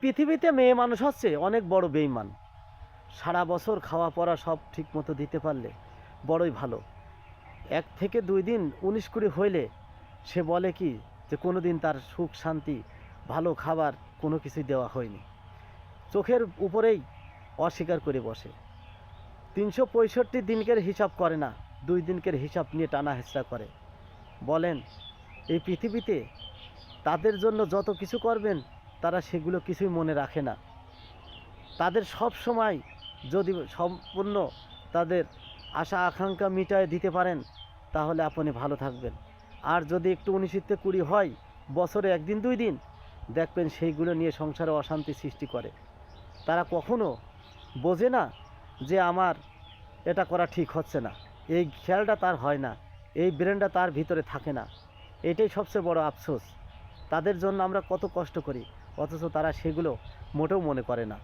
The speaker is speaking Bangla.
পৃথিবীতে মেয়ে মানুষ হচ্ছে অনেক বড় বেঈমান। সারা বছর খাওয়া পড়া সব ঠিক মতো দিতে পারলে বড়ই ভালো। 1 থেকে 2 দিন 19-20 হইলে সে বলে কি যে কোনো দিন তার সুখ শান্তি ভালো খাবার কোনো কিছুই দেওয়া হয়নি। চোখের উপরেই অস্বীকার করে বসে। 365 দিনকের হিসাব করে না, 2 দিনকের হিসাব নিয়ে টানা হেঁচড়া করে। বলেন, এই পৃথিবীতে তাদের জন্য যত কিছু করবেন তারা সেগুলো কিছুই মনে রাখে না। তাদের সব সময় যদি সম্পূর্ণ তাদের আশা আকাঙ্ক্ষা মিটায় দিতে পারেন তাহলে আপনি ভালো থাকবেন। আর যদি একটু 19-20 হয়, বছরে 1 দিন 2 দিন, দেখবেন সেইগুলো নিয়ে সংসারে অশান্তি সৃষ্টি করে। তারা কখনো বোঝে না যে আমার এটা করা ঠিক হচ্ছে না, এই খেয়ালটা তার হয় না, এই ব্রেনটা তার ভিতরে থাকে না। এটাই সবচেয়ে বড় আফসোস। তাদের জন্য আমরা কত কষ্ট করি, অথচ তারা সেগুলো মোটেও মনে করে না।